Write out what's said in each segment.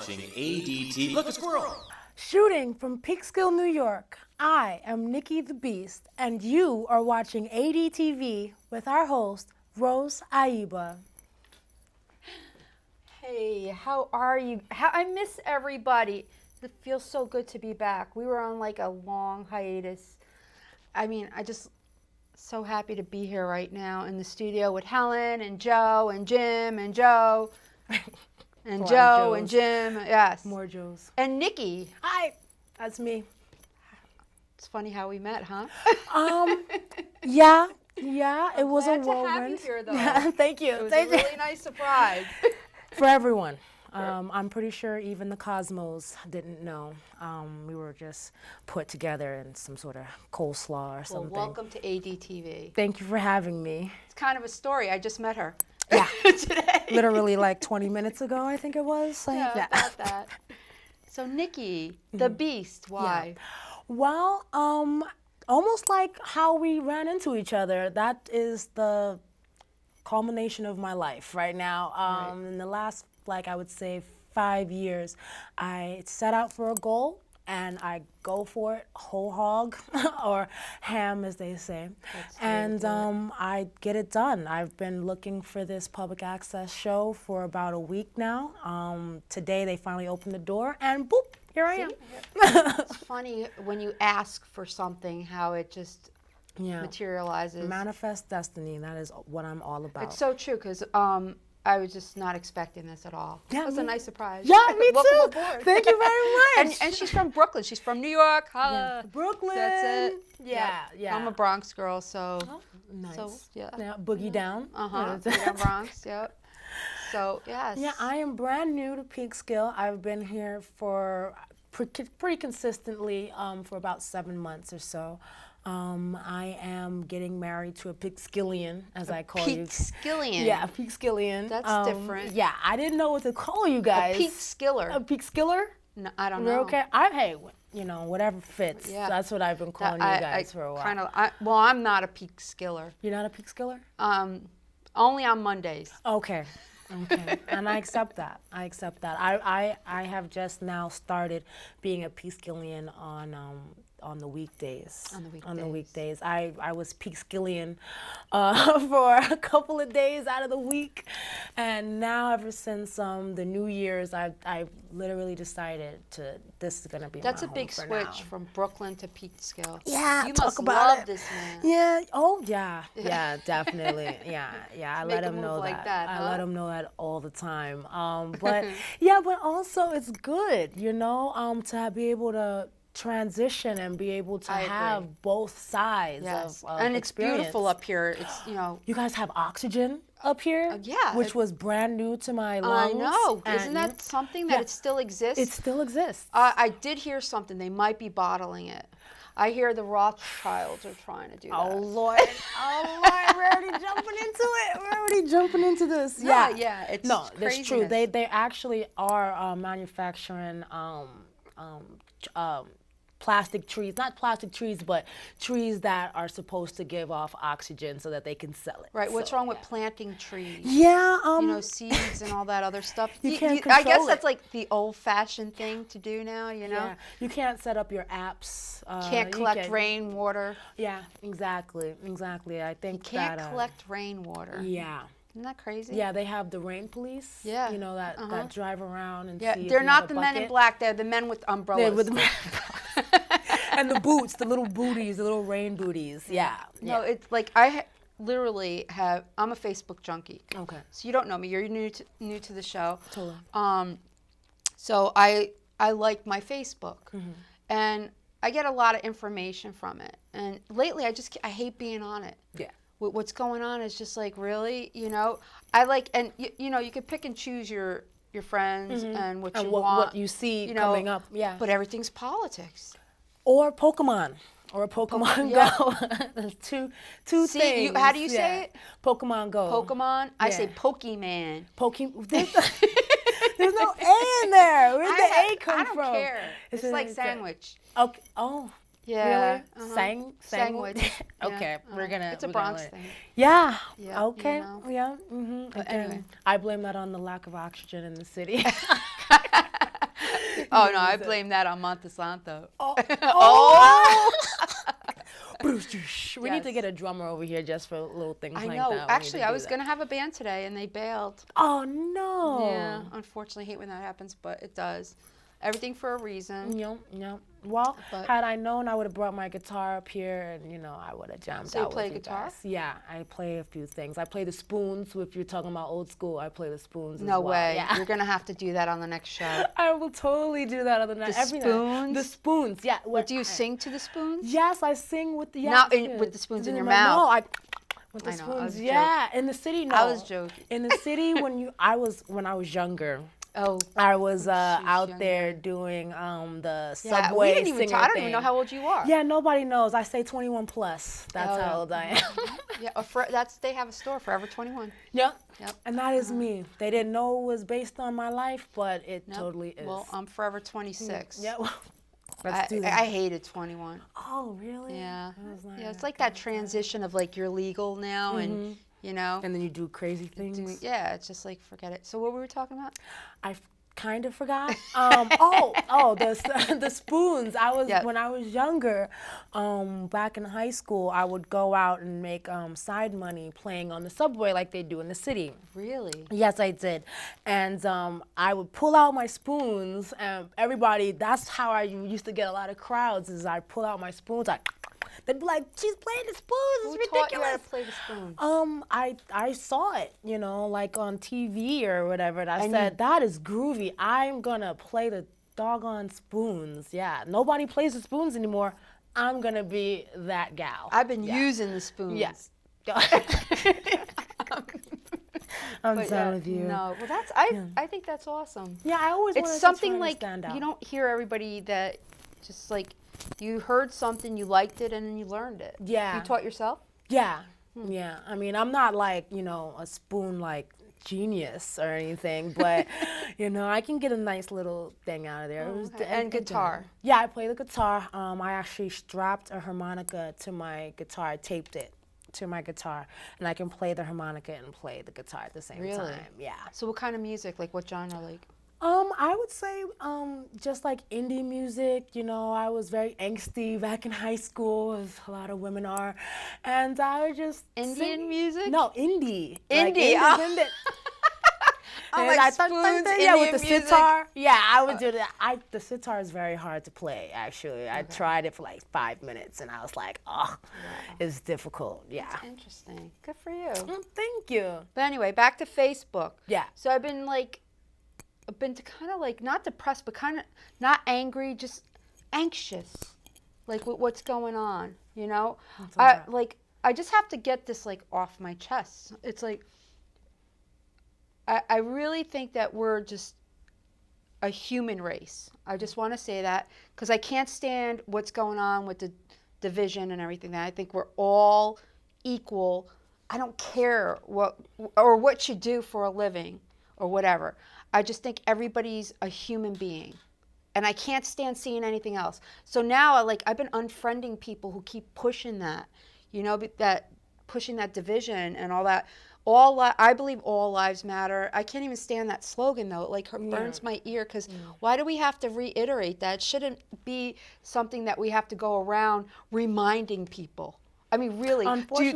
watching ADTV. Look, a squirrel! Shooting from Peekskill, New York, I am Nikki the Beast, and you are watching ADTV with our host, Rose Aiba. Hey, how are you? I miss everybody. It feels so good to be back. We were on like a long hiatus. I mean, I just so happy to be here right now in the studio with Helen and Joe and Jim and Joe and Joe and Jim. Yes. More Joes. And Nikki. Hi, that's me. It's funny how we met, huh? Yeah, it was a Glad to have you whirlwind. here, though. Yeah, thank you. It was Thank a you. really nice surprise. For everyone. I'm pretty sure even the Cosmos didn't know. We were just put together in some sort of coleslaw or something. Well, welcome to ADTV. Thank you for having me. It's kind of a story. I just met her. Yeah. Today. Literally like 20 minutes ago, I think it was. Like, Yeah, about that. So Nikki, the Beast, why? Well, almost like how we ran into each other. That is the culmination of my life right now. In the last, I would say 5 years, I set out for a goal and I go for it whole hog or ham, as they say. And I get it done. I've been looking for this public access show for about a week now. Today they finally opened the door and boop, here I am. It's funny when you ask for something, how it just materializes. Manifest destiny, that is what I'm all about. It's so true, because I was just not expecting this at all. Yeah, it was a nice surprise. Yeah, me Welcome too. aboard. Thank you very much. And she's from Brooklyn. She's from New York. Holla. Brooklyn. That's it. Yeah. I'm a Bronx girl, so. Nice. So, yeah. Boogie down. Boogie down Bronx, yep. So, yes. Yeah, I am brand new to Peekskill. I've been here for pretty consistently for about 7 months or so. I am getting married to a Peekskillian, as I call you. Peekskillian. Yeah, a Peekskillian. That's different. Yeah, I didn't know what to call you guys. A Peekskiller. A Peekskiller? No, I don't know. Okay. Hey, whatever fits. Yeah. That's what I've been calling you guys for a while. Well, I'm not a Peekskiller. You're not a Peekskiller? Only on Mondays. Okay. And I accept that. I have just now started being a Peekskillian on the weekdays. On the weekdays. I was Peekskillian for a couple of days out of the week, and now ever since the New Year's, I've literally decided this is gonna be. That's my a big home for switch now. from Brooklyn to Peekskill. Yeah, you talk must about love it. this man. Yeah. Oh, yeah. Definitely. Yeah. I Make let a him move know like that. that, I let huh? him know that all the time. But also it's good, to be able to transition and be able to have both sides of and it's experience. beautiful up here. It's You guys have oxygen up here, yeah, which was brand new to my lungs. I know. And Isn't that something that it still exists? It still exists. I did hear something. They might be bottling it. I hear the Rothschilds are trying to do that. Oh Lord, we're already jumping into this. Yeah, it's no, that's true. craziness. They actually are manufacturing plastic trees, not plastic trees, but trees that are supposed to give off oxygen so that they can sell it. Right. What's wrong with planting trees? Yeah. Seeds and all that other stuff. You can't I guess control that's it. like the old-fashioned thing to do now. Yeah. You can't set up your apps. Can't collect rainwater. Yeah. Exactly. I think Can't collect rainwater. Yeah. Isn't that crazy? Yeah, they have the rain police. Yeah. That drive around and see. If they're you not have the a men in bucket. black. They're the men with umbrellas. And the boots, the little booties, the little rain booties. Yeah. No, it's like literally have. I'm a Facebook junkie. Okay. So you don't know me. You're new to the show. Totally. So I like my Facebook, and I get a lot of information from it. And lately, I hate being on it. Yeah. What's going on is just like, really, I like, and you can pick and choose your friends and what you want, what you see coming up. Yeah. But everything's politics. Or Pokemon. Go. There's two things. How do you say it? Pokemon Go. Pokemon? I say Pokemon. There's no A in there. Where'd the A come from? I don't care. It's like sandwich. Okay. Oh. Yeah. Really? Sandwich. Okay. It's a Bronx thing. Yeah. Yeah, Okay. you know. Yeah. Mm-hmm. But anyway. I blame that on the lack of oxygen in the city. Oh no, I blame that on Montesanto. Oh. We need to Yes. get a drummer over here just for little things I like know. that. We need Actually, to I do was that. gonna have a band today, and they bailed. Oh no. Yeah, unfortunately, hate when that happens, but it does. Everything for a reason. Yep. Well, But- had I known, I would have brought my guitar up here, and I would have jammed So you out play with you guitar? guys. Yeah, I play a few things. I play the spoons. If you're talking about old school, I play the spoons. No as well. way. Yeah. You're gonna have to do that on the next show. I will totally do that on the night. The every spoons? Night. The spoons. Yeah. What do you sing to the spoons? Yes, I sing with the. Not yes, with the spoons in your No, mouth. with the I know, I was spoons. Yeah, in the city. No, I was joking. In the city, when I was younger. Oh, I was out younger. there doing the yeah. subway We didn't even. singer I don't even know thing. how old you are. Yeah, nobody knows. I say 21 plus. That's Oh, yeah. how old I am. Yeah, they have a store, Forever 21. Yep. Yep. And that is me. They didn't know it was based on my life, but it Nope. totally is. Well, I'm Forever 26. Yeah. Let's do that. I hated 21. Oh, really? Yeah. I was Yeah, it's like that transition of like you're legal now and And then you do crazy things. yeah, it's just like forget it. So what were we talking about? I kind of forgot. The spoons. Yep. When I was younger, back in high school, I would go out and make side money playing on the subway like they do in the city. Really? Yes, I did. And I would pull out my spoons, and everybody, that's how I used to get a lot of crowds, is I pull out my spoons, they'd be like, she's playing the spoons, Who it's taught you how ridiculous. to play the spoon? I saw it, like on TV or whatever, and I And said, that is groovy. I'm gonna play the doggone spoons. Yeah, nobody plays the spoons anymore. I'm gonna be that gal. I've been using the spoons. Yes. I'm But done yeah, with you. No, well that's I think that's awesome. Yeah, I always wanted It's to something try to like stand out. you don't hear everybody that just like you heard something, you liked it, and then you learned it. Yeah. You taught yourself? Yeah, yeah. I mean, I'm not like, a spoon like genius or anything, but I can get a nice little thing out of there. It was Okay. And guitar? Yeah, I play the guitar. I actually strapped a harmonica to my guitar. I taped it to my guitar, and I can play the harmonica and play the guitar at the same Really? time. Yeah. So what kind of music? Like what genre? Like I would say just like indie music. I was very angsty back in high school, as a lot of women are, and I would just Indian sing. music? No, indie. Indie, Like oh. independent. I'm And like I spoons, yeah, with Indian the music. sitar. Yeah, I would do that. The sitar is very hard to play. Actually, I tried it for like 5 minutes, and I was like, oh, it's difficult. Yeah. Interesting. Good for you. Thank you. But anyway, back to Facebook. Yeah. So I've been kind of like not depressed, but kind of not angry, just anxious, like with what's going on. I just have to get this like off my chest. It's like I really think that we're just a human race. I just want to say that because I can't stand what's going on with the division and everything. That I think we're all equal. I don't care what you do for a living or whatever. I just think everybody's a human being. And I can't stand seeing anything else. So now I've been unfriending people who keep pushing that, pushing that division and all that. I believe all lives matter. I can't even stand that slogan though. It like burns my ear because why do we have to reiterate that? It shouldn't be something that we have to go around reminding people. I mean, really,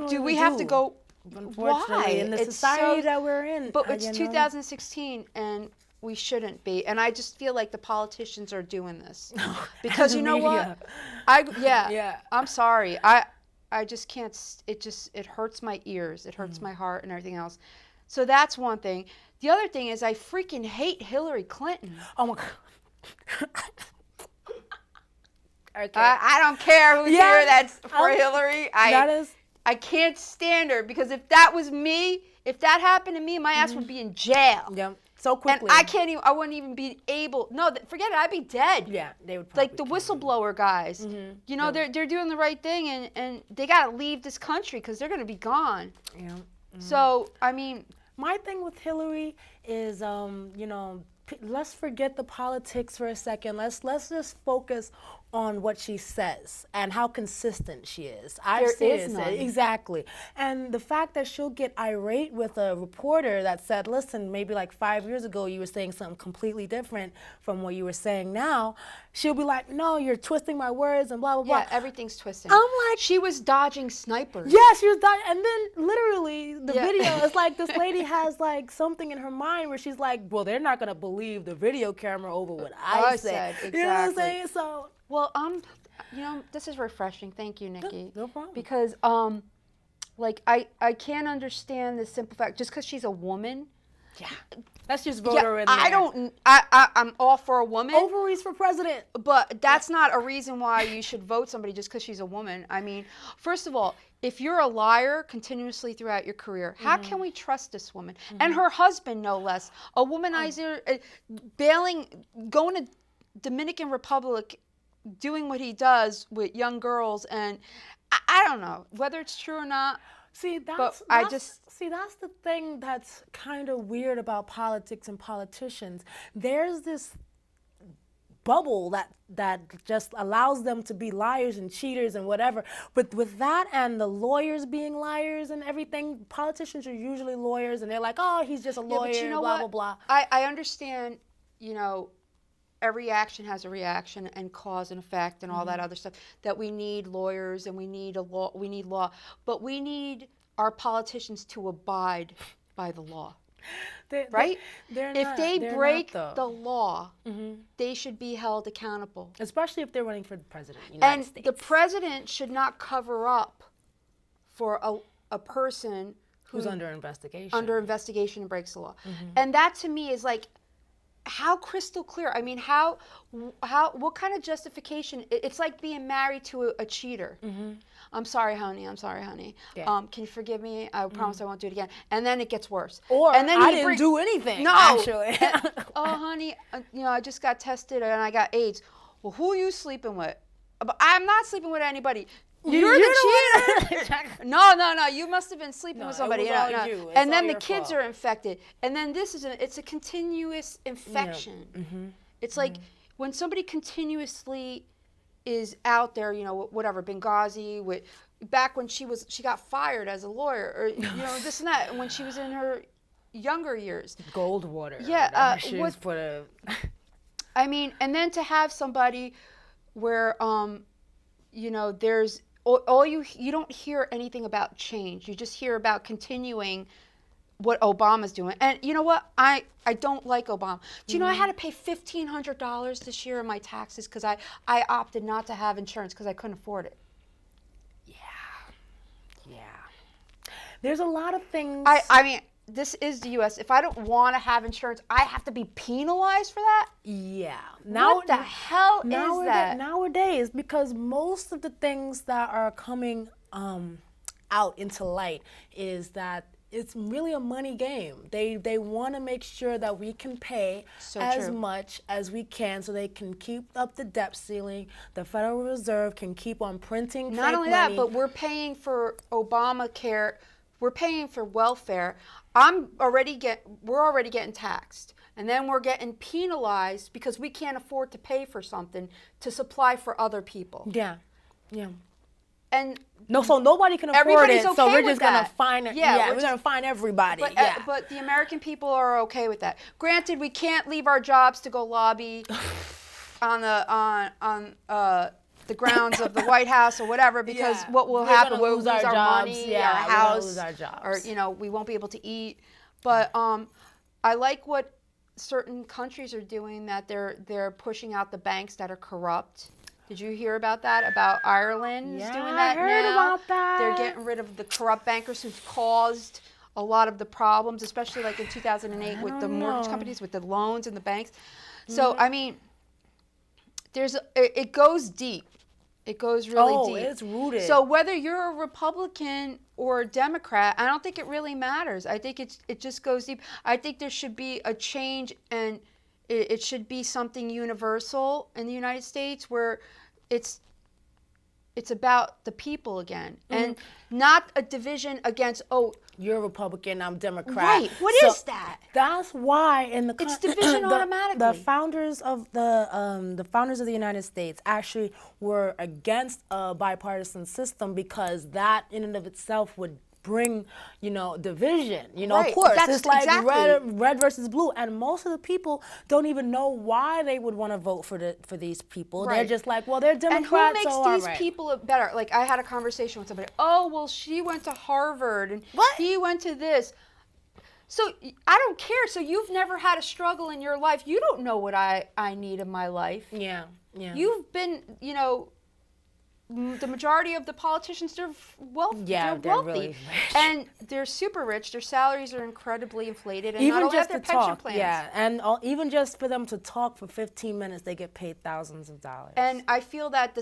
do we have to go? Unfortunately, why? in the It's society so- that we're in. But it's 2016 and we shouldn't be. And I just feel like the politicians are doing this. Because you know what? Yeah. I'm sorry. I just can't, it hurts my ears. It hurts my heart and everything else. So that's one thing. The other thing is I freaking hate Hillary Clinton. Oh my God. Okay. I don't care who's here that's for Hillary. I can't stand her because if that was me, if that happened to me, my ass would be in jail. Yeah. So quickly. And I wouldn't even be able, forget it, I'd be dead. Yeah, they would probably Like the whistleblower guys, they're doing the right thing and they got to leave this country because they're going to be gone. Yeah. So, I mean. My thing with Hillary is, let's forget the politics for a second. Let's just focus on what she says and how consistent she is. I've There seen is it. none. Exactly. And the fact that she'll get irate with a reporter that said, listen, maybe like 5 years ago you were saying something completely different from what you were saying now, she'll be like, no, you're twisting my words and blah, blah, blah. Yeah, everything's twisting. I'm like, she was dodging snipers. yeah, she was dying. And then literally the Yeah. video is like this lady has like something in her mind where she's like, well, they're not going to believe the video camera over what I said. Exactly. You know what I'm saying? So, Well, this is refreshing. Thank you, Nikki. no problem. Because, like, I can't understand the simple fact, just because she's a woman. yeah, let's just vote her in there. I'm all for a woman. Ovaries for president. But that's not a reason why you should vote somebody just because she's a woman. I mean, first of all, if you're a liar continuously throughout your career, how can we trust this woman? And her husband, no less. A womanizer, going to Dominican Republic, doing what he does with young girls. And I don't know whether it's true or not. See, that's the thing that's kind of weird about politics and politicians. There's this bubble that just allows them to be liars and cheaters and whatever. But with that and the lawyers being liars and everything, politicians are usually lawyers and they're like, oh, he's just a lawyer, but you know blah, what? blah, blah. I understand, every action has a reaction and cause and effect and all that other stuff, that we need lawyers and we need law, but we need our politicians to abide by the law. Right? If they break the law, they should be held accountable. Especially if they're running for the president of the United States. The president should not cover up for a person who's under investigation. And breaks the law. And that to me is like, how crystal clear? I mean, what kind of justification? It's like being married to a cheater. I'm sorry, honey. Yeah. Can you forgive me? I promise I won't do it again. And then it gets worse. And then I didn't do anything. No. Actually. Oh, honey, I just got tested and I got AIDS. Well, who are you sleeping with? I'm not sleeping with anybody. You're the cheater. No. You must have been sleeping with somebody. And then the kids are infected. And then it's a continuous infection. It's like when somebody continuously is out there, whatever, Benghazi, back when she got fired as a lawyer, or this and that, when she was in her younger years. Goldwater. Yeah. I mean, and then to have somebody where there's you don't hear anything about change. You just hear about continuing what Obama's doing. And you know what? I don't like Obama. Do you know I had to pay $1,500 this year in my taxes because I opted not to have insurance because I couldn't afford it. Yeah. There's a lot of things. I mean, this is the U.S. If I don't want to have insurance, I have to be penalized for that? Yeah. What the hell is that? Nowadays, because most of the things that are coming out into light is that it's really a money game. They want to make sure that we can pay much as we can so they can keep up the debt ceiling. The Federal Reserve can keep on printing Not only money. that, but we're paying for Obamacare. We're paying for welfare. We're already getting taxed. And then we're getting penalized because we can't afford to pay for something to supply for other people. Yeah. And so nobody can afford it. Okay, so we're with just gonna that. find it. Yeah, we're gonna find everybody. But the American people are okay with that. Granted, we can't leave our jobs to go lobby on the grounds of the White House or whatever, because what will happen? We'll lose our money, our house, lose our jobs. Or we won't be able to eat. But I like what certain countries are doing, that they're pushing out the banks that are corrupt. Did you hear about that? About Ireland is doing that now? I heard about that. They're getting rid of the corrupt bankers who've caused a lot of the problems, especially like in 2008 with the mortgage companies, with the loans and the banks. So, I mean, it goes deep. It goes really deep. It's rooted. So whether you're a Republican or a Democrat, I don't think it really matters. I think it just goes deep. I think there should be a change, and it should be something universal in the United States where it's it's about the people again, and not a division against, oh, you're Republican, I'm Democrat. Right. What So is that? That's why in the It's division automatically. The founders of the United States actually were against a bipartisan system because that in and of itself would bring, division. Right. Of course, That's it's like exactly. red versus blue, and most of the people don't even know why they would want to vote for these people. Right. They're just like, well, they're Democrats. And who makes so these all right. people better? Like, I had a conversation with somebody. Oh, well, she went to Harvard, and What? he went to this. So I don't care. So you've never had a struggle in your life. You don't know what I need in my life. Yeah. You've been, the majority of the politicians, they're wealthy. Yeah, they're really rich. And they're super rich. Their salaries are incredibly inflated, and Even not only just have their to pension talk, plans. yeah, and even just for them to talk for 15 minutes, they get paid thousands of dollars. And I feel that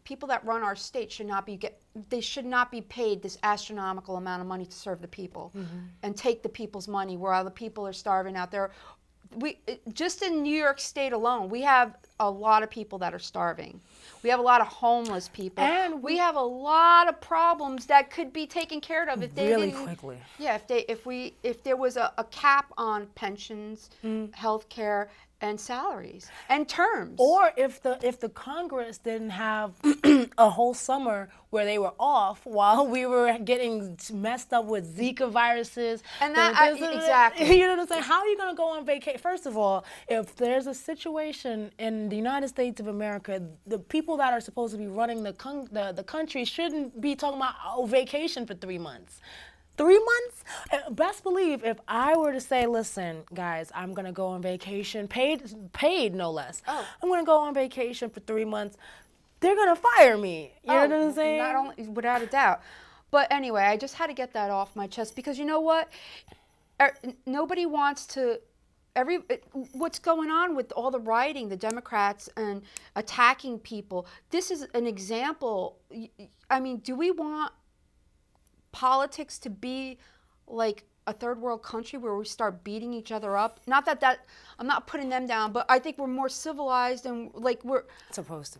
people that run our state should not be paid this astronomical amount of money to serve the people and take the people's money where other people are starving out there. Just in New York State alone, we have a lot of people that are starving. We have a lot of homeless people. And we have a lot of problems that could be taken care of if they really didn't, quickly. Yeah, if there was a cap on pensions, health care, and salaries and terms. Or if the Congress didn't have a whole summer where they were off while we were getting messed up with Zika viruses. And that, exactly. You know what I'm saying? How are you going to go on vacation? First of all, if there's a situation in the United States of America, the people that are supposed to be running the country shouldn't be talking about vacation for 3 months. 3 months? Best believe if I were to say, listen, guys, I'm going to go on vacation, paid no less. Oh. I'm going to go on vacation for 3 months. They're going to fire me. You know what I'm saying? Not only, without a doubt. But anyway, I just had to get that off my chest because you know what? Nobody wants to. What's going on with all the rioting, the Democrats and attacking people? This is an example. I mean, do we want politics to be like a third world country where we start beating each other up? Not that I'm not putting them down, but I think we're more civilized and like we're supposed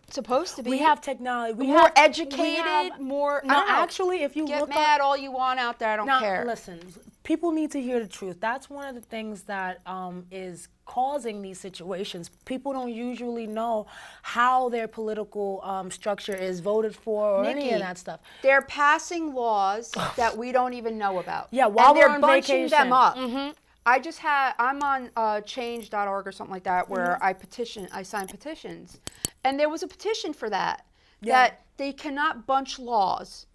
to be. We have technology. We more have, educated, more. No, I don't know. actually, if you Get look mad all you want out there, I don't care. Listen, people need to hear the truth. That's one of the things that is causing these situations. People don't usually know how their political structure is voted for or any NIKKI, of that stuff. They're passing laws that we don't even know about. Yeah, while and we're they're on bunching vacation. them up. I'm on change.org or something like that where I sign petitions. And there was a petition for that, that they cannot bunch laws.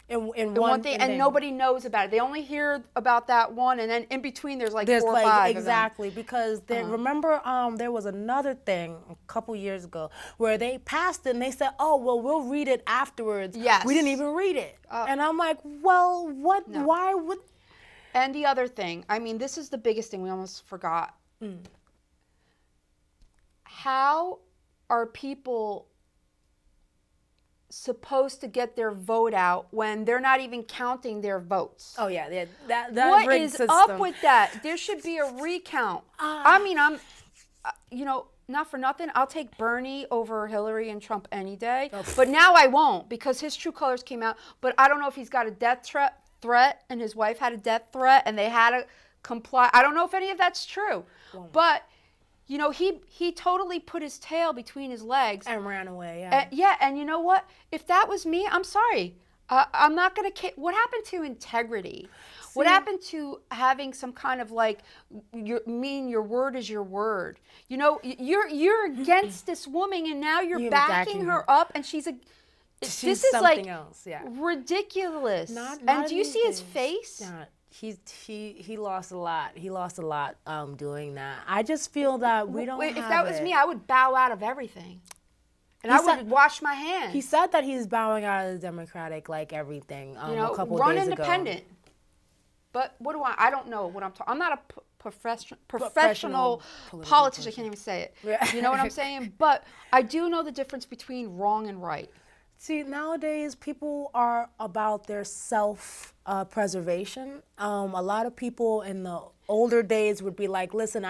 In one thing, and nobody knows about it. They only hear about that one, and then in between there's 4 or 5 exactly, because remember there was another thing a couple years ago where they passed it and they said, oh, well, we'll read it afterwards. Yes. We didn't even read it. And I'm like, well, what? No. Why would? And the other thing, I mean, this is the biggest thing we almost forgot. How are people supposed to get their vote out when they're not even counting their votes? Oh yeah, that what rigged is system. up with that? There should be a recount. I mean, I'm, not for nothing, I'll take Bernie over Hillary and Trump any day. But now I won't because his true colors came out. But I don't know if he's got a death threat and his wife had a death threat and they had to comply. I don't know if any of that's true. But he totally put his tail between his legs and ran away. And you know what? If that was me, I'm sorry. I'm not gonna. What happened to integrity? What happened to having some kind of your word is your word? You're against this woman, and now you're backing her up, and this is something else. Yeah, ridiculous. And do you see his face? He lost a lot. He lost a lot doing that. I just feel that we don't have If that was me, I would bow out of everything. And I would wash my hands. He said that he's bowing out of the Democratic, everything, a couple run days ago. independent. But I don't know what I'm talking. I'm not a professional politician. I can't even say it. Yeah. You know what I'm saying? But I do know the difference between wrong and right. See, nowadays people are about their self-preservation. A lot of people in the older days would be like, listen,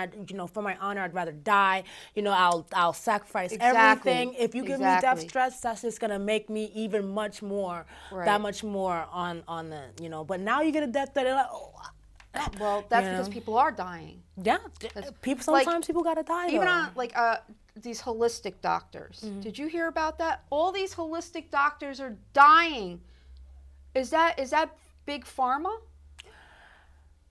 for my honor, I'd rather die. I'll sacrifice Exactly. everything. If you give me death threats, that's just gonna make me even much more, that much more on the, But now you get a death threat, they're like, oh. Well, that's because people are dying. Yeah, sometimes people gotta die. Even though. on these holistic doctors. Did you hear about that? All these holistic doctors are dying. Is that big pharma?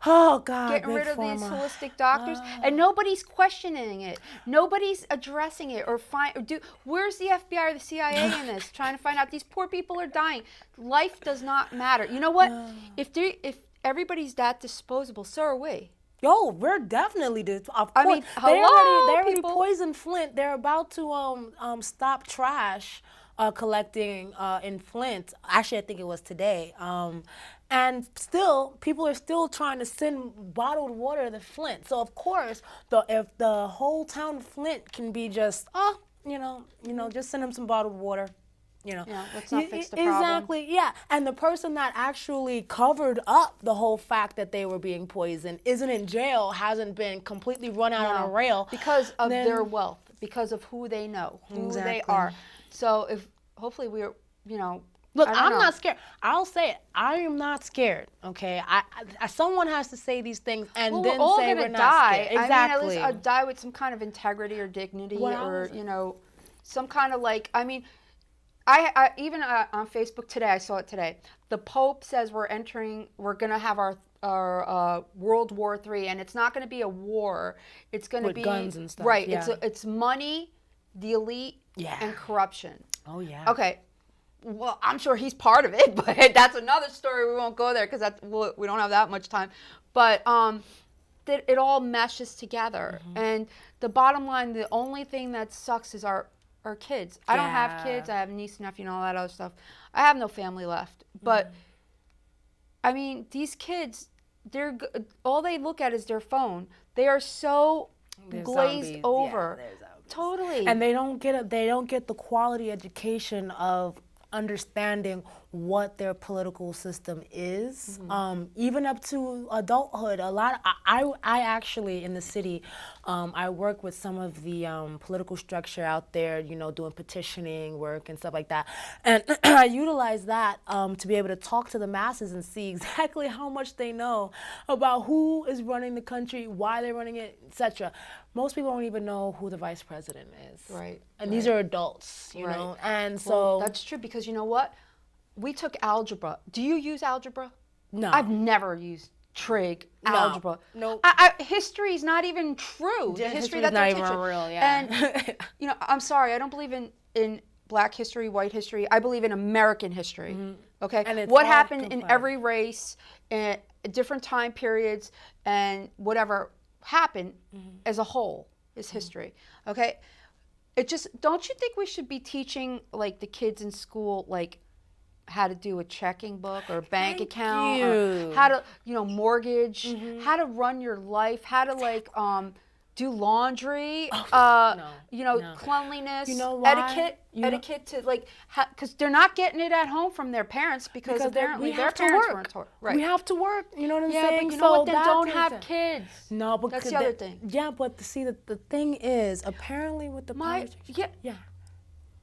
Oh God! Getting rid of these holistic doctors, and nobody's questioning it. Nobody's addressing it where's the FBI or the CIA in this? Trying to find out these poor people are dying. Life does not matter. You know what? If everybody's that disposable, so are we. Yo, we're definitely of course. I mean, they already people. poisoned Flint. They're about to stop trash collecting in Flint. Actually, I think it was today. And still, people are still trying to send bottled water to Flint. So of course, if the whole town of Flint can be just just send them some bottled water. Let's not fix the problem. Exactly, yeah. And the person that actually covered up the whole fact that they were being poisoned isn't in jail, hasn't been completely run out on a rail. Because of their wealth, because of who they know, who they are. So hopefully we're, Look, I'm not scared. I'll say it. I am not scared. Okay, someone has to say these things and then we're all say gonna we're not die. scared. Exactly. I mean, at least I'll die with some kind of integrity or dignity, some kind of I even on Facebook today, I saw it today. The Pope says we're going to have our World War III, and it's not going to be a war. It's going to be guns and stuff. Right. Yeah. It's money, the elite, and corruption. Oh yeah. Okay. Well, I'm sure he's part of it, but that's another story. We won't go there because we don't have that much time. But that it all meshes together, and the bottom line, the only thing that sucks is our kids. I don't have kids. I have niece, nephew, and all that other stuff. I have no family left. But I mean, these kids, all they look at is their phone. They are so glazed zombies. over. Yeah, they're zombies. Totally. And they don't get the quality education of understanding what their political system is, even up to adulthood. I actually in the city, I work with some of the political structure out there, doing petitioning work and stuff like that, and I utilize that to be able to talk to the masses and see exactly how much they know about who is running the country, why they're running it, etc. Most people don't even know who the vice president is. Right. And these are adults, you know, and so that's true because you know what? We took algebra. Do you use algebra? No. I've never used trig, algebra. No. History is not even true. The history is that not they're even teaching. real, yeah. And, I'm sorry, I don't believe in black history, white history. I believe in American history. Okay? And what happened in every race, in different time periods, and whatever happened as a whole is history. Okay? Don't you think we should be teaching, like, the kids in school, like, how to do a checking book or a bank account, or how to, mortgage, how to run your life, how to do laundry, cleanliness, etiquette to because they're not getting it at home from their parents because apparently their parents weren't taught. Right. We have to work. You know what I'm saying? But you know what? Then don't have kids. No, but that's the other thing. Yeah, but see, the thing is, apparently with the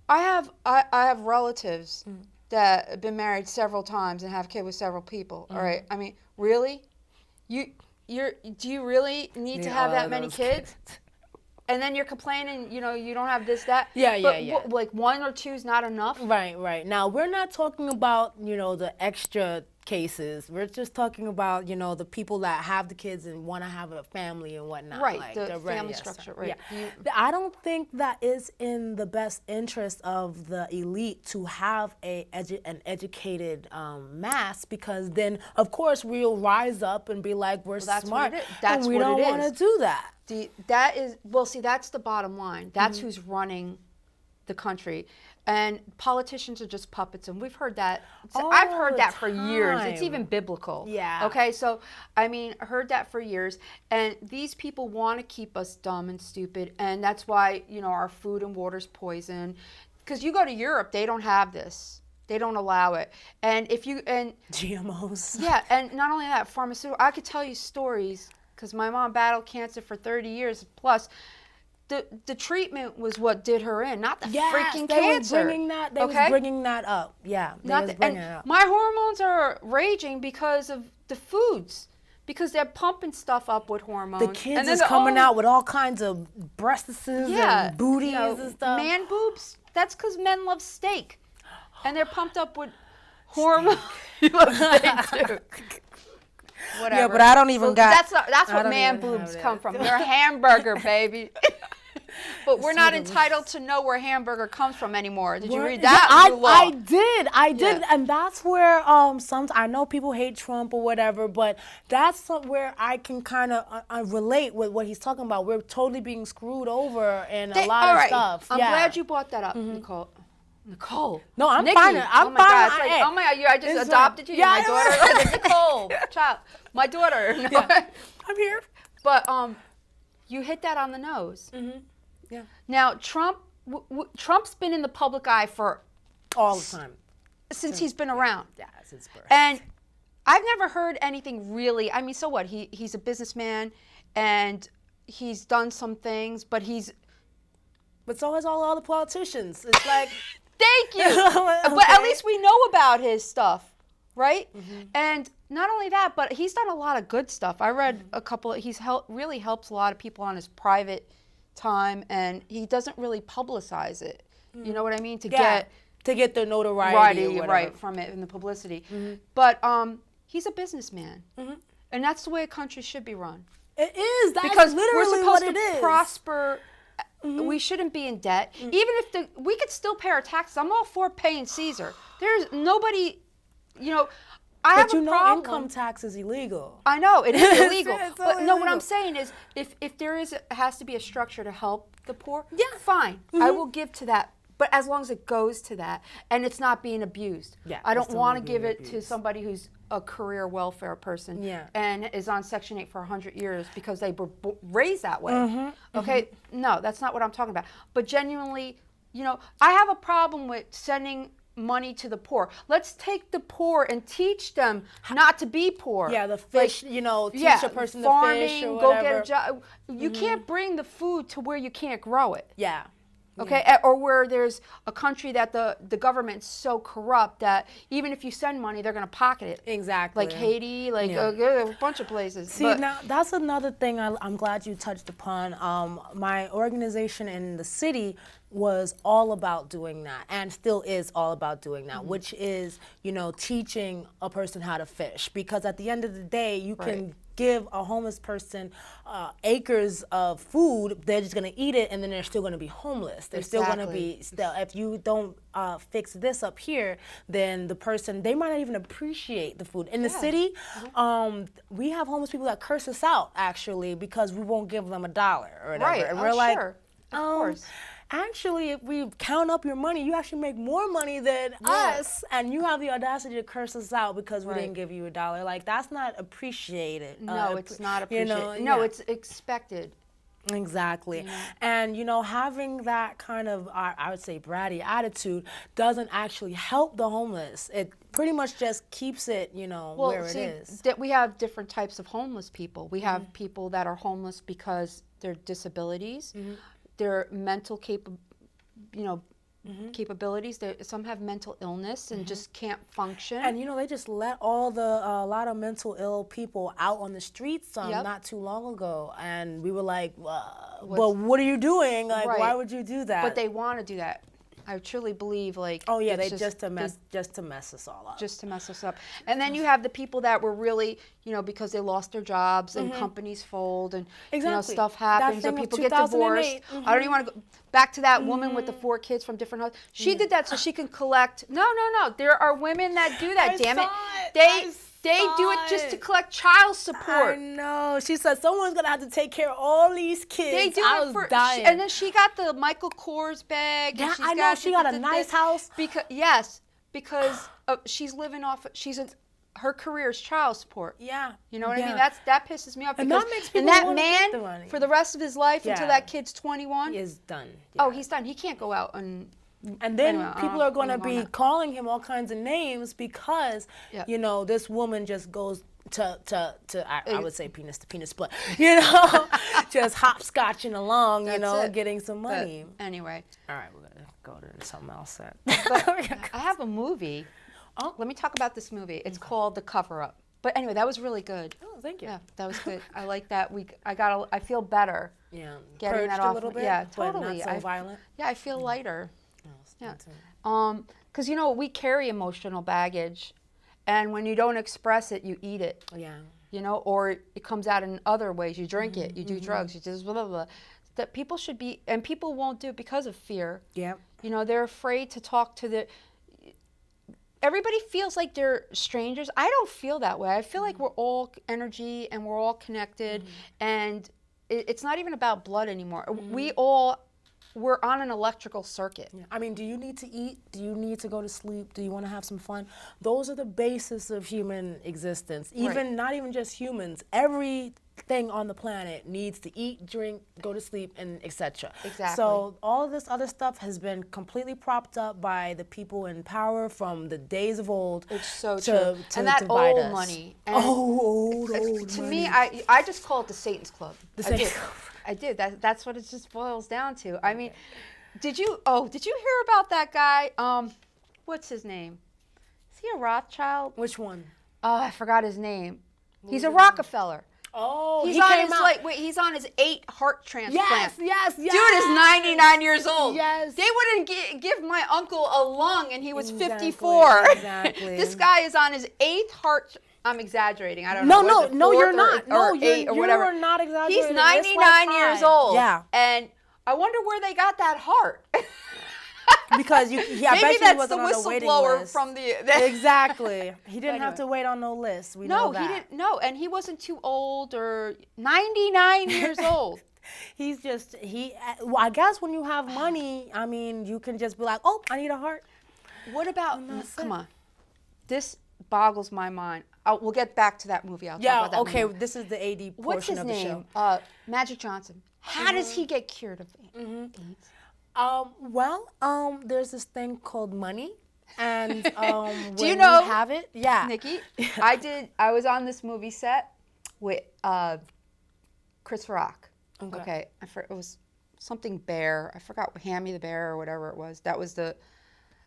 I have relatives that have been married several times and have kids with several people. All right, I mean, really, do you really need to have that many kids? And then you're complaining, you don't have this, that. Yeah. Like one or two is not enough. Right. Now we're not talking about the extra cases. We're just talking about the people that have the kids and want to have a family and whatnot. Right. Like the family structure. Right. Yeah. I don't think that is in the best interest of the elite to have an educated mass, because then of course we'll rise up and be like, we're smart. That's and we don't want to do that. That's the bottom line. That's who's running the country. And politicians are just puppets, and we've heard that. I've heard that for years. It's even biblical. Yeah. Okay, so, I heard that for years. And these people want to keep us dumb and stupid, and that's why, our food and water's poison. Because you go to Europe, they don't have this. They don't allow it. And GMOs. Yeah, and not only that, pharmaceutical. I could tell you stories, because my mom battled cancer for 30 years plus. The treatment was what did her in, not the freaking cancer. They was bringing that up. Yeah, they was bringing it up. My hormones are raging because of the foods. Because they're pumping stuff up with hormones. The kids is coming out with all kinds of breasts and booties and stuff. Man boobs. That's because men love steak. And they're pumped up with hormones. You love steak too. Whatever. Yeah, but I don't even got... That's what man boobs come from. They're a hamburger, baby. But we're not entitled to know where hamburger comes from anymore. Did you read that? I did, and that's where I know people hate Trump or whatever, but that's where I can kind of relate with what he's talking about. We're totally being screwed over in a lot of stuff. I'm glad you brought that up, Nicole. No, I'm NIKKI. fine. I'm fine. God, like, oh my God, I just adopted you. You're my daughter. Nicole, child, my daughter. No. Yeah. I'm here. But you hit that on the nose. Yeah. Now, Trump's been in the public eye for all the time since he's been around. Yeah, since birth. And I've never heard anything really. I mean, so what? He's a businessman, and he's done some things, but so has all the politicians. It's like, thank you. Okay. But at least we know about his stuff, right? And not only that, but he's done a lot of good stuff. I read a couple. Really helps a lot of people on his private time, and he doesn't really publicize it. You know what I mean? To get the notoriety right from it and the publicity. But he's a businessman, and that's the way a country should be run. It is. That's because literally we're what supposed it to is. prosper. We shouldn't be in debt. Even if we could still pay our taxes. I'm all for paying Caesar. There's nobody, I have a problem. Income tax is illegal. I know it is illegal. But illegal. what I'm saying is, if there has to be a structure to help the poor, fine. Mm-hmm. I will give to that. But as long as it goes to that and it's not being abused. Yeah, I don't want to give it to somebody who's a career welfare person and is on Section 8 for 100 years because they were raised that way. Okay? No, that's not what I'm talking about. But genuinely, I have a problem with sending money to the poor. Let's take the poor and teach them not to be poor. Yeah, the fish, teach a person to fish or whatever. Go get a job. You can't bring the food to where you can't grow it. Yeah. Okay, or where there's a country that the government's so corrupt that even if you send money, they're going to pocket it. Exactly. Like Haiti, a bunch of places. See, now that's another thing I'm glad you touched upon. My organization in the city was all about doing that, and still is all about doing that, which is, teaching a person how to fish. Because at the end of the day, you can give a homeless person acres of food, they're just going to eat it, and then they're still going to be homeless. They're still going to be, if you don't fix this up here, then the person, they might not even appreciate the food. In the city, we have homeless people that curse us out, actually, because we won't give them $1 or whatever. Right, and we're like, sure. Of course. Actually, if we count up your money, you actually make more money than us, and you have the audacity to curse us out because we didn't give you $1. Like, that's not appreciated. No, it's not appreciated. No, it's expected. Exactly. And, having that kind of, I would say, bratty attitude doesn't actually help the homeless. It pretty much just keeps it, where it is. We have different types of homeless people. We have people that are homeless because they're disabilities. Their mental capabilities. Some have mental illness and just can't function. And they just let a lot of mental ill people out on the streets not too long ago, and we were like, "Well, what are you doing? Like, why would you do that?" But they want to do that. I truly believe, they just to mess us all up. Just to mess us up. And then you have the people that were really, because they lost their jobs and companies fold and stuff happens and people get divorced. I don't even want to go back to that woman with the 4 kids from different houses. She did that so she can collect. No. There are women that do that. Damn it. They do it just to collect child support. I know. She said someone's going to have to take care of all these kids. They do it for dying. And then she got the Michael Kors bag. Yeah, I know. She got a nice house. Because she's living off. Her career is child support. Yeah. You know what I mean? That pisses me off. And that makes people want to take the money. For the rest of his life until that kid's 21. He is done. Yeah. Oh, he's done. He can't go out and And then Anyway, people are going to move on be that. calling him all kinds of names because, Yeah. you know, this woman just goes I would say penis to penis, but, you know, just hopscotching along, you That's know, it. getting some But money. anyway, All right, we're going to go to something else. I have a movie. Oh. Let me talk about this movie. It's called The Cover-Up. But anyway, that was really good. Oh, thank you. Yeah, that was good. I like that. I feel better. Yeah, Getting purged that a off. little bit, Yeah, but totally. not so violent. Yeah, I feel lighter. Yes, Yeah. me too. Because you know we carry emotional baggage, and when you don't express it, you eat it. Yeah. You know, or it comes out in other ways. You drink it, you do drugs, you just blah blah blah. That people should be, and people won't do it because of fear. Yeah. You know, they're afraid to talk to the. Everybody feels like they're strangers. I don't feel that way. I feel like we're all energy and we're all connected, and it's not even about blood anymore. We're on an electrical circuit. Yeah. I mean, do you need to eat? Do you need to go to sleep? Do you want to have some fun? Those are the basis of human existence. Even not even just humans. Everything on the planet needs to eat, drink, go to sleep, and etc. Exactly. So all of this other stuff has been completely propped up by the people in power from the days of old. It's so to, true. To And that divide old us. money. And Old to money. me, I just call it the Satan's Club. The I Satan's did. Club. I did. That's what it just boils down to. I mean, did you hear about that guy? What's his name? Is he a Rothschild? Which one? Oh, I forgot his name. He's a Rockefeller. Oh, He's he on came his out. he's on his 8th heart transplant. Yes. Dude is 99 years old. Yes. They wouldn't give my uncle a lung and he was Exactly, 54. exactly. This guy is on his 8th heart. I'm exaggerating. I don't know. No, you're not. Or No, 8 or whatever. you're not exaggerating. He's It's 99 like years high. old. Yeah. And I wonder where they got that heart. Because I Maybe bet you he that's wasn't the on a waiting whistleblower list. from the. Exactly. He didn't have Anyway. to wait on no list. We know No, that. he didn't. No, and he wasn't too old or 99 years old. He's just well, I guess when you have money, I mean, you can just be like, "Oh, I need a heart." What about? that's Come it. on, this boggles my mind. We'll get back to that movie. I'll talk Yeah, about that okay, movie. this is the AD What's portion his of the name? show. Magic Johnson. How does he get cured of AIDS? There's this thing called money, and when Do you know, you have it? Yeah. Nikki, I was on this movie set with Chris Rock. Okay. It was something bear. I forgot, Hammy the Bear or whatever it was. That was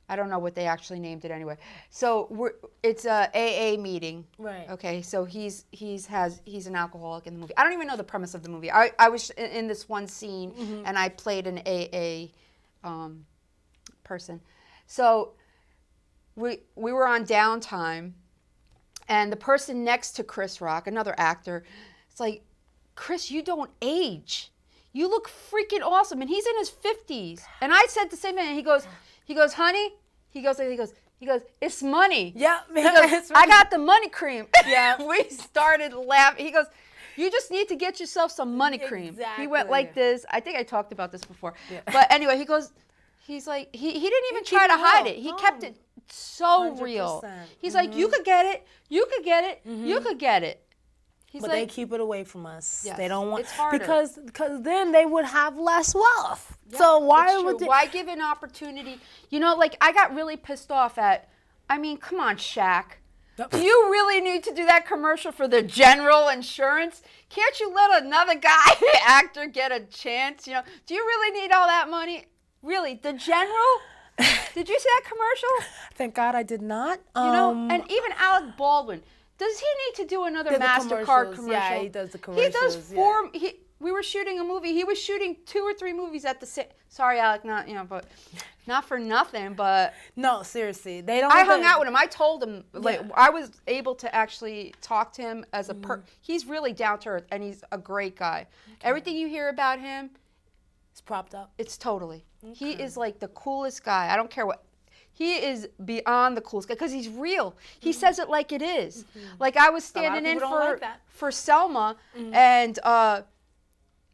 I don't know what they actually named it anyway. So it's a AA meeting. Right. Okay. So he's an alcoholic in the movie. I don't even know the premise of the movie. I was in this one scene and I played an AA person. So we were on downtime, and the person next to Chris Rock, another actor, it's like, Chris, you don't age. You look freaking awesome. And he's in his 50s. And I said the same thing. And he goes, honey, he goes, it's money. Yeah. He goes, I got the money cream. Yeah. We started laughing. He goes, you just need to get yourself some money cream. He went like this. I think I talked about this before. Yeah. But anyway, he's like, he didn't even try to hide it. He kept it so 100%. real. He's like, you could get it. You could get it. You could get it. He's But like, they keep it away from us. Yes, They don't want it's harder. because then they would have less wealth. So why it's would true. Why give an opportunity? You know, like I got really pissed off at. I mean, come on, Shaq. Do you really need to do that commercial for the general insurance? Can't you let another guy, actor, get a chance? You know, do you really need all that money? Really, the general? Did you see that commercial? Thank God I did not. You know, and even Alec Baldwin. Does he need to do another Did the MasterCard commercials. commercial? Yeah, he does the commercials. He does four. We were shooting a movie. He was shooting 2 or 3 movies at the same. Sorry, Alec, but not for nothing. But no, seriously, they don't. I hung out with him. I told him I was able to actually talk to him as a He's really down to earth, and he's a great guy. Okay. Everything you hear about him, it's propped up. It's totally. Okay. He is like the coolest guy. I don't care what. He is beyond the coolest guy because he's real. He says it like it is. Like I was standing in for Selma, and I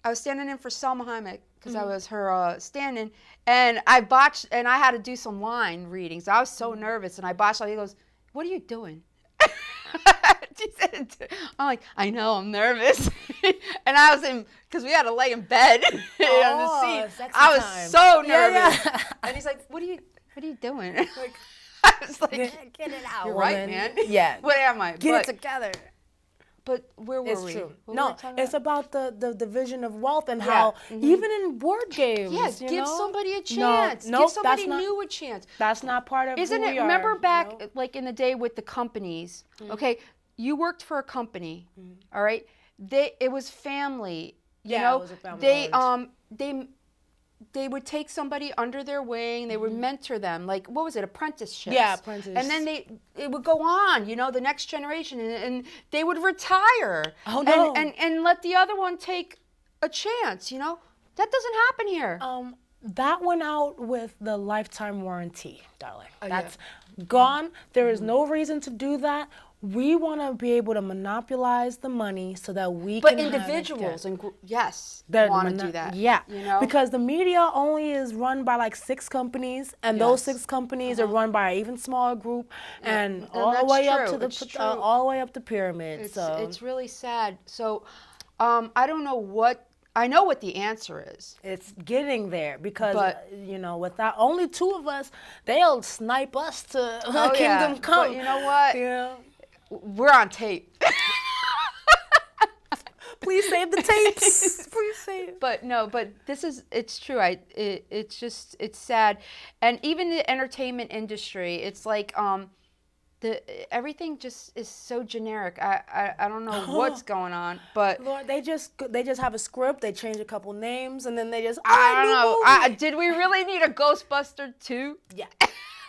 was standing in for Selma Hayek because I was her stand-in, and I botched, and I had to do some line readings. I was so nervous, and I botched. He goes, "What are you doing?" She said, I'm like, I know, I'm nervous. And I was in, because we had to lay in bed on the seat. Sexy I was time. so nervous. Yeah. And he's like, what are you doing? Like, I was like, get it out, you're woman. right, man. Yeah. What am I? Get it together. But where were It's we? true. What were No, we talking it's about? about the division of wealth and how even in board games, Yes, you give know? somebody a chance. No, Give somebody that's not, new a chance. That's not part of Isn't who it? we are, Remember back, you know? like in the day with the companies. Okay, you worked for a company. All right, it was family. You Yeah, know, it was a family they would take somebody under their wing. They would mentor them. Like, what was it, apprenticeships? Yeah, apprentice. And then it would go on. You know, the next generation, and they would retire. Oh, no. And let the other one take a chance. You know, that doesn't happen here. That went out with the lifetime warranty, darling. Oh, That's gone. There is no reason to do that. We want to be able to monopolize the money so that we But can have it individuals get- yes, that want to do that. Yeah, you know, because the media only is run by like 6 companies, and those 6 companies are run by an even smaller group, and all the that's way up true. to It's true. all the way up the pyramid. So it's really sad. So, I don't know what. I know what the answer is. it's getting there because But- you know, without only 2 of us, they'll snipe us to Oh, Kingdom yeah. Come. But you know what? Yeah. We're on tape. Please save the tapes. Please save. But no, it's true. It's sad. And even the entertainment industry, it's like everything just is so generic. I don't know what's going on, but Lord, they just have a script. They change a couple names, and then they just I don't know. Did we really need a Ghostbuster 2? Yeah.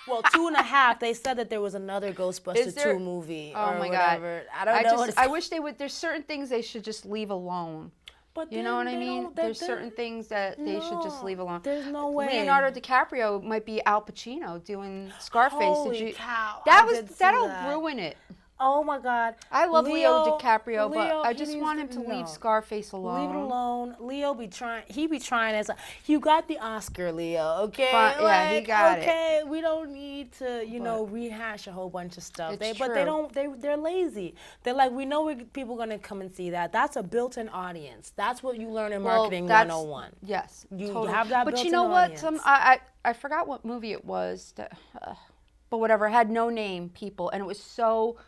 Well, 2.5. They said that there was another Is Ghostbusters there- 2 movie Oh or my whatever. God. I don't know. I wish they would. There's certain things they should just leave alone. But You know what I they mean? don't- There's certain things that they should just leave alone. There's no way. Leonardo DiCaprio might be Al Pacino doing Scarface. Holy cow, That'll that. ruin it. Oh my God. I love Leo DiCaprio, Leo, but I he just needs want him to no. leave Scarface alone. Leave it alone. Leo be trying. He be trying as you got the Oscar, Leo. Okay. Fine, yeah, he got it. Okay, we don't need to, rehash a whole bunch of stuff. It's But they true. don't. They're lazy. They're like, we know people gonna come and see that. That's a built-in audience. That's what you learn in marketing 101. Yes, You totally. have that But you built-in know what? audience. I forgot what movie it was, but whatever. It had no name, people, and it was so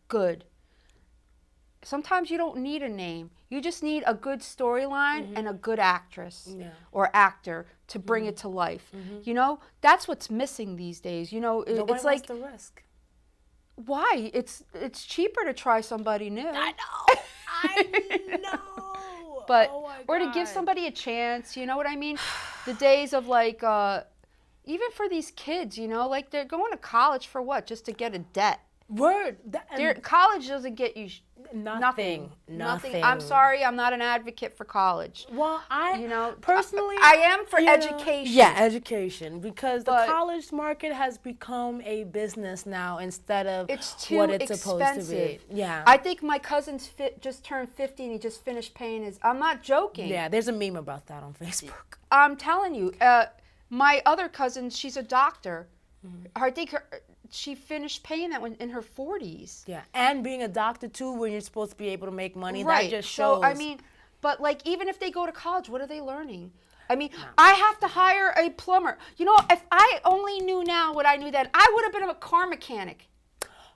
good. Sometimes you don't need a name. You just need a good storyline and a good actress or actor to bring it to life. You know, that's what's missing these days. You know, Nobody it's like, wants to risk. why? It's cheaper to try somebody new. I know. I know. But oh my or to give God. somebody a chance, you know what I mean? The days of like even for these kids, you know, like they're going to college for what? Just to get a debt. Word. College doesn't get you Nothing. I'm sorry, I'm not an advocate for college. Well, You know, personally, I am for you know, education. Yeah, education, because But- the college market has become a business now instead of It's too what it's expensive. supposed to be. Yeah. I think my cousin's just turned 50 and he just finished paying his. I'm not joking. Yeah, there's a meme about that on Facebook. I'm telling you, my other cousin, she's a doctor. I think she finished paying that when in her 40s. Yeah, and being a doctor too, when you're supposed to be able to make money, Right. that just shows. So I mean, but like even if they go to college, what are they learning? I mean, I have to hire a plumber. You know, if I only knew now what I knew then, I would have been a car mechanic.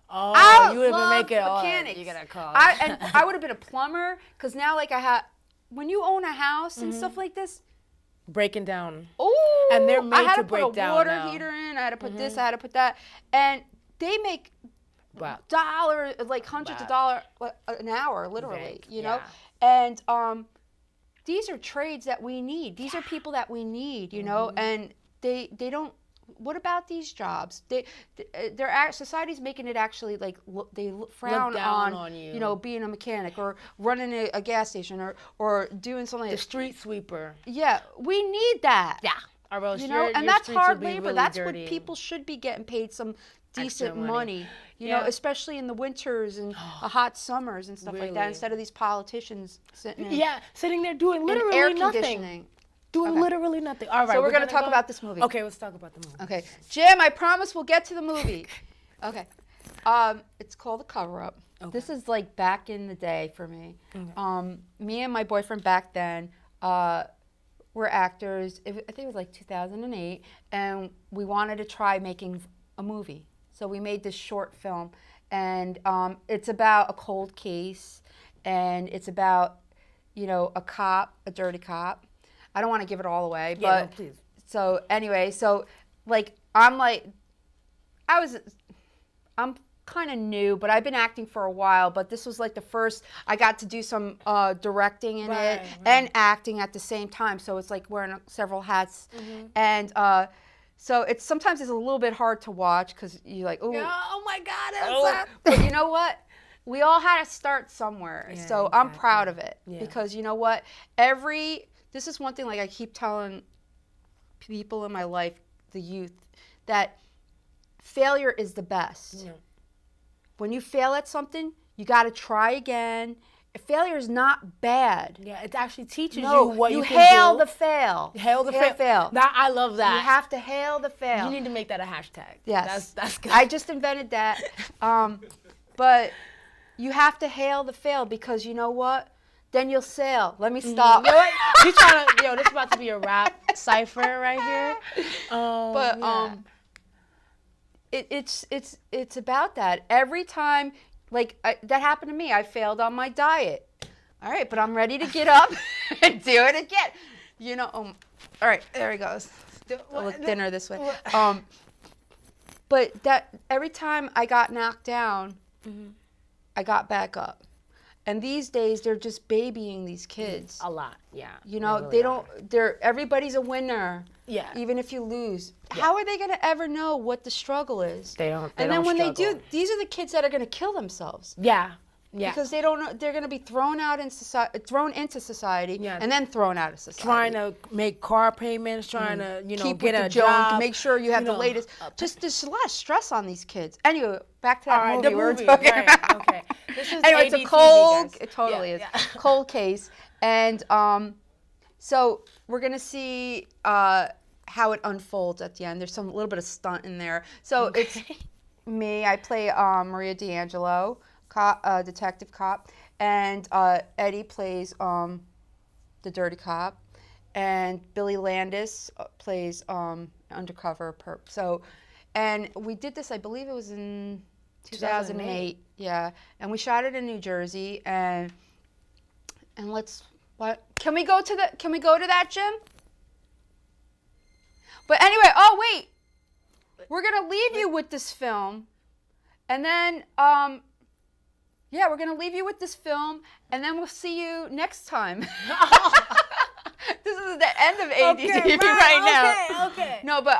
oh, I you would have love been making mechanics. You gotta call. I would have been a plumber because now like I have. When you own a house and stuff like this, breaking down. oh, And they're made I had to to break put a down water now. heater in. I had to put this. I had to put that, and they make Wow. dollars, like hundreds of dollars an hour, literally. Right, You know, yeah. and these are trades that we need. These are people that we need. You know, and they don't. What about these jobs? Society's making it actually like they frown down on on you. you know, being a mechanic or running a gas station or doing something. The street sweeper. Yeah, we need that. Yeah. Or else You know, your and that's streets would hard be labor. really That's dirty. what people should be getting paid some decent Extra money. money. You know, Yeah. especially in the winters and the hot summers and stuff like that. Really. Instead of these politicians sitting in, Yeah, sitting there doing in literally air nothing. conditioning. Doing Okay. literally nothing. All right. So we're gonna talk go- about this movie. Okay, let's talk about the movie. Okay, Jim, I promise we'll get to the movie. Okay, It's called The Cover Up. Okay. This is like back in the day for me. Okay. Me and my boyfriend back then were actors. I think it was like 2008, and we wanted to try making a movie. So we made this short film, and it's about a cold case, and it's about, you know, a cop, a dirty cop. I don't want to give it all away, Yeah, but no, please. so anyway, so like I'm kind of new, but I've been acting for a while, but this was like the first I got to do some directing in it and acting at the same time. So it's like wearing several hats. And so sometimes it's a little bit hard to watch because you're like, ooh. Oh my God, Elsa. But you know what? We all had to start somewhere. Yeah, so exactly. I'm proud of it Yeah. because you know what? This is one thing like I keep telling people in my life, the youth, that failure is the best. Yeah. When you fail at something, you got to try again. Failure is not bad. Yeah, it actually teaches No, you what you can hail do. the fail. Hail the fail. That, I love that. You have to hail the fail. You need to make that a hashtag. Yes, That's good. I just invented that. But you have to hail the fail because you know what? Then you'll sail. Let me stop. You know what? You trying to, this is about to be a rap cipher right here. But yeah. it's about that. Every time, like that happened to me. I failed on my diet. All right, but I'm ready to get up and do it again. You know. All right, there he goes. A little thinner this way. But that every time I got knocked down, I got back up. And these days they're just babying these kids. A lot, yeah. You know, really they don't. Everybody's a winner. Yeah. Even if you lose, Yeah. how are they going to ever know what the struggle is? They don't. And then when they struggle. do, these are the kids that are going to kill themselves. Yeah. Yeah. Because they don't know, they're going to be thrown into society, Yeah. and then thrown out of society. Trying to make car payments, trying to, keep get with a the job, job. make sure you have the latest. Just there's a lot of stress on these kids. Anyway, back to that All right, movie the we were movie, talking right, about. okay. This is Anyway, it's a ADTV, cold. guys. It totally Yeah, is yeah. cold case, and so we're gonna see how it unfolds at the end. There's some little bit of stunt in there. So it's me. I play Maria D'Angelo, detective cop, and Eddie plays the dirty cop, and Billy Landis plays undercover perp. So, and we did this. I believe it was in 2008. Yeah, and we shot it in New Jersey. And can we go to that, Jim? But anyway, wait. We're going to leave you with this film. And then we're going to leave you with this film, and then we'll see you next time. This is the end of ADTV right now. Okay. No, but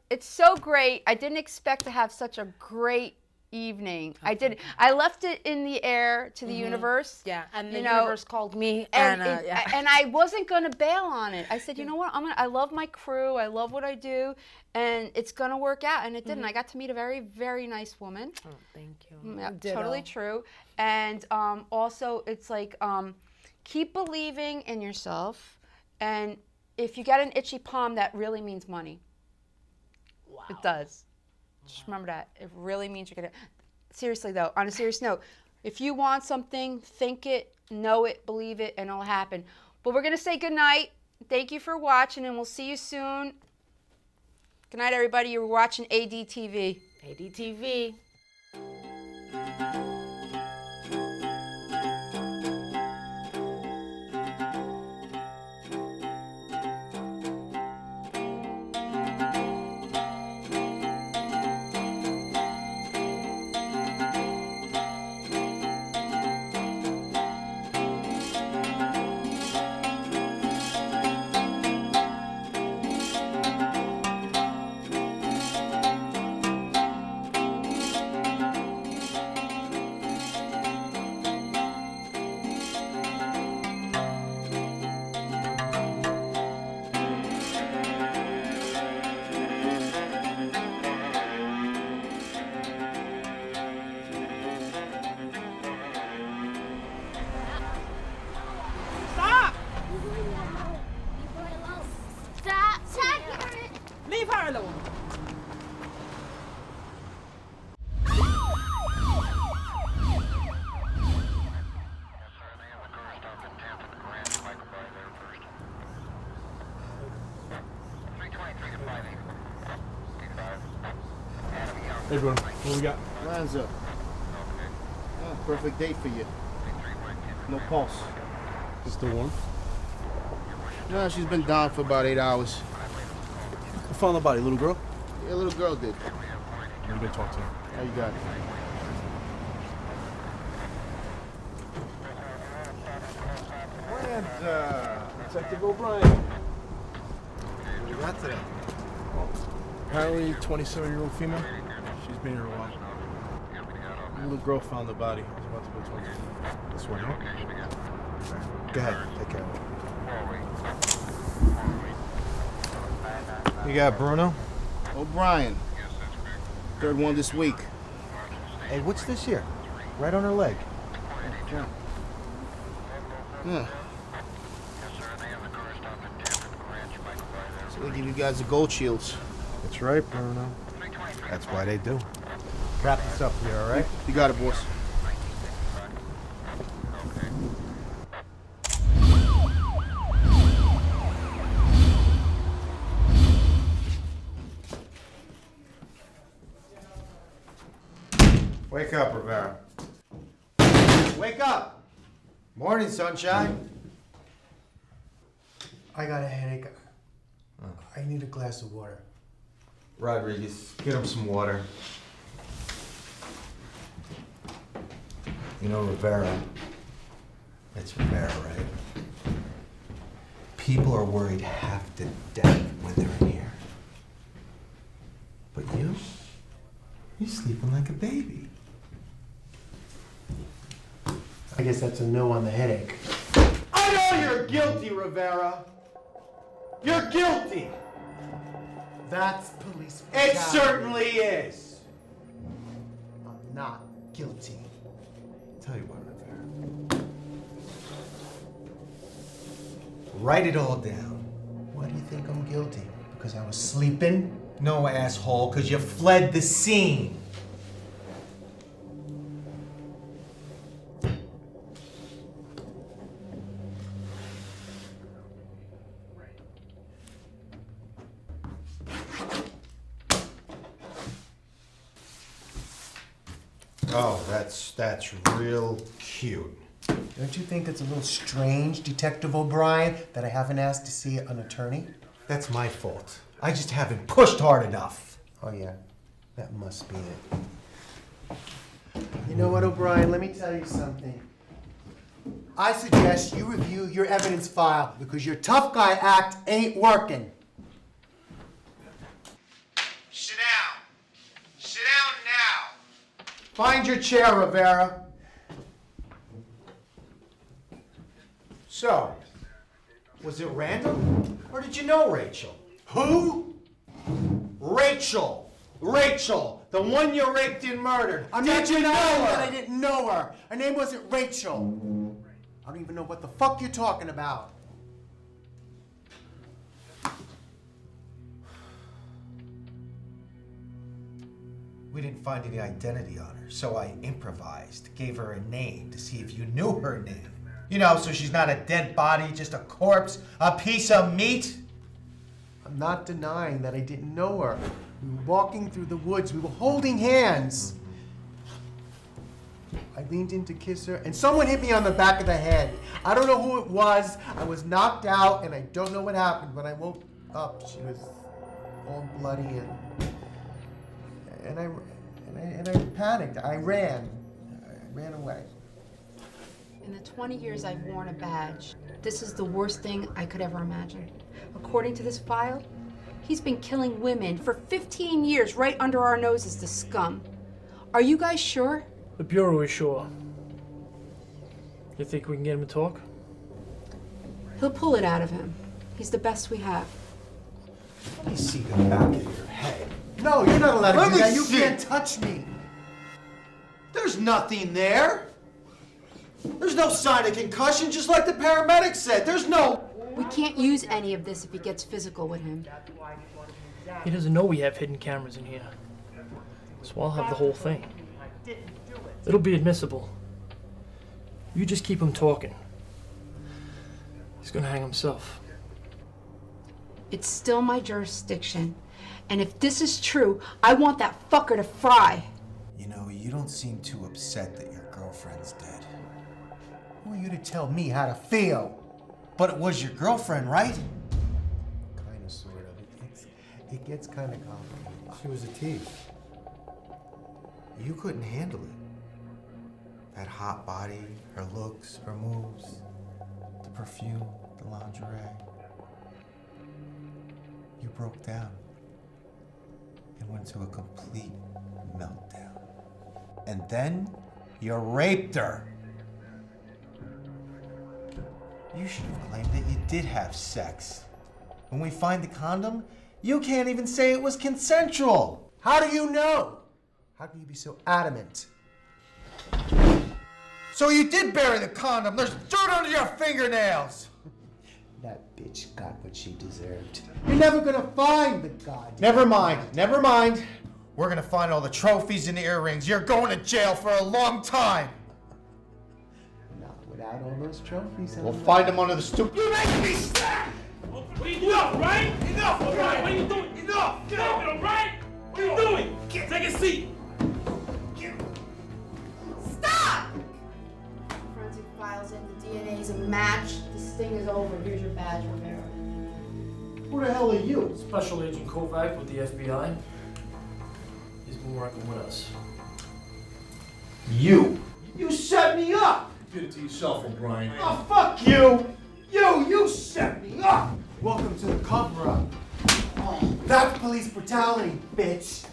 it's so great. I didn't expect to have such a great evening. I did. I left it in the air to the universe. Yeah, and the you know, universe called me, and and I wasn't gonna bail on it. I said, you know what? I love my crew. I love what I do, and it's gonna work out. And it didn't. I got to meet a very, very nice woman. Oh, thank you. Yeah, Ditto. totally true. And also, it's like keep believing in yourself. And if you get an itchy palm, that really means money. Wow. It does. Just remember that. It really means you're going to... Seriously, though, on a serious note, if you want something, think it, know it, believe it, and it'll happen. But we're going to say goodnight. Thank you for watching, and we'll see you soon. Good night, everybody. You're watching ADTV. ADTV. Hey, Bruno, what we got? Lanza. Perfect date for you. No pulse. Still warm? No, she's been down for about 8 hours. Who found the body? Little girl? Yeah, little girl did. I'm gonna talk to her. How you got it? Detective O'Brien. What do you got today? Apparently, 27-year-old female. She's been here a while. Little girl found the body. I was about to go talk to her. This way, huh? Go ahead, take care of it. You got Bruno? O'Brien. Third one this week. Hey, what's this here? Right on her leg. Yeah. Yeah. So they give you guys the gold shields. That's right, Bruno. That's why they do. Wrap this up here, all right? You got it, boss. Wake up, Rivera. Wake up! Morning, sunshine. I got a headache. I need a glass of water. Rodriguez, get him some water. You know Rivera. It's Rivera, right? People are worried half to death when they're in here. But you're sleeping like a baby. I guess that's a no on the headache. I know you're guilty, Rivera. You're guilty. That's police It brutality. certainly is. I'm not guilty. Tell you what, Rivera. Write it all down. Why do you think I'm guilty? Because I was sleeping? No, asshole, because you fled the scene. Oh, that's real cute. Don't you think it's a little strange, Detective O'Brien, that I haven't asked to see an attorney? That's my fault. I just haven't pushed hard enough. Oh yeah, that must be it. You know what, O'Brien, let me tell you something. I suggest you review your evidence file because your tough guy act ain't working. Sit down. Sit down now. Find your chair, Rivera. So, was it random? Or did you know Rachel? Who? Rachel! Rachel! The one you raped and murdered! I'm Did not you denying know that her? I didn't know her. Her name wasn't Rachel. I don't even know what the fuck you're talking about. We didn't find any identity on her, so I improvised, gave her a name to see if you knew her name. You know, so she's not a dead body, just a corpse, a piece of meat. I'm not denying that I didn't know her. We were walking through the woods. We were holding hands. I leaned in to kiss her, and someone hit me on the back of the head. I don't know who it was. I was knocked out, and I don't know what happened. When I woke up, she was all bloody, and I panicked. I ran away. In the 20 years I've worn a badge, this is the worst thing I could ever imagine. According to this file, he's been killing women for 15 years right under our noses, the scum. Are you guys sure? The Bureau is sure. You think we can get him to talk? He'll pull it out of him. He's the best we have. Let me see the back of your head. No, you're not allowed to Let do me that. You see. can't touch me. There's nothing there. There's no sign of concussion, just like the paramedic said. There's no... We can't use any of this if he gets physical with him. He doesn't know we have hidden cameras in here. So I'll have the whole thing. It'll be admissible. You just keep him talking. He's gonna hang himself. It's still my jurisdiction, And if this is true, I want that fucker to fry. You know, you don't seem too upset that your girlfriend's dead. Who are you to tell me how to feel? But it was your girlfriend, right? Kind of, sort of. It gets kind of complicated. She was a tease. You couldn't handle it. That hot body, her looks, her moves, the perfume, the lingerie. You broke down and went to a complete meltdown. And then you raped her. You should have claimed that you did have sex. When we find the condom, you can't even say it was consensual. How do you know? How can you be so adamant? So you did bury the condom. There's dirt under your fingernails. That bitch got what she deserved. You're never gonna find the goddamn. Never mind. We're gonna find all the trophies and the earrings. You're going to jail for a long time. Not without all those trophies. We'll find them under the stoop. You make me sad! What are you doing, O'Brien? Enough, O'Brien! What are you doing? Enough! Get off it, O'Brien! What are you doing? Take a seat! Stop! Forensic files in, the DNA's a match. This thing is over. Here's your badge, Romero. Who the hell are you? Special Agent Kovac with the FBI. He's been working with us. You set me up! You did it to yourself, O'Brien. Oh, fuck you! You set me up! Welcome to the cover-up. Oh, that's police brutality, bitch.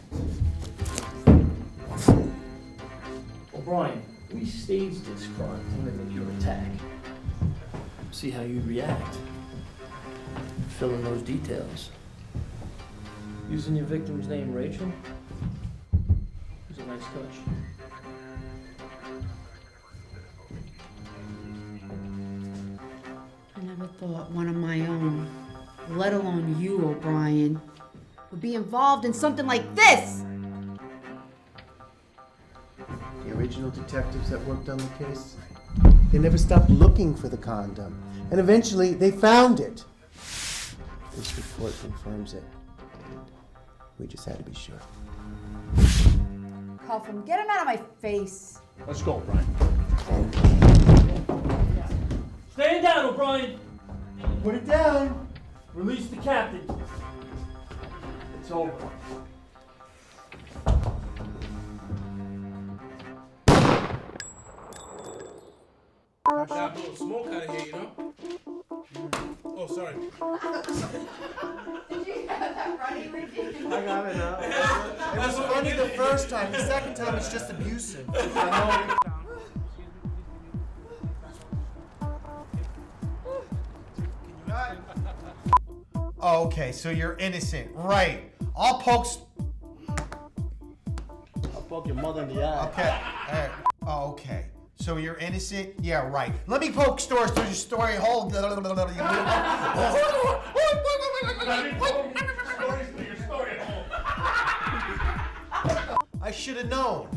O'Brien, we staged this crime to mimic your attack. See how you react. Fill in those details. Using your victim's name, Rachel, was a nice touch. I never thought one of my own, let alone you, O'Brien, would be involved in something like this! The original detectives that worked on the case, they never stopped looking for the condom. And eventually, they found it. This report confirms it. We just had to be sure. Cuff him. Get him out of my face. Let's go, O'Brien. Stand down, O'Brien! Put it down. Release the captain. It's over. Got a little smoke out of here, you know? Oh, sorry. Did you have that running routine? I got it now. It was funny the first time. The second time, it's just abusive. Okay, so you're innocent, right? I'll poke. I'll poke your mother in the eye. Okay. Oh, okay. So you're innocent? Yeah, right. Let me poke stores through your story. Hold. I should have known.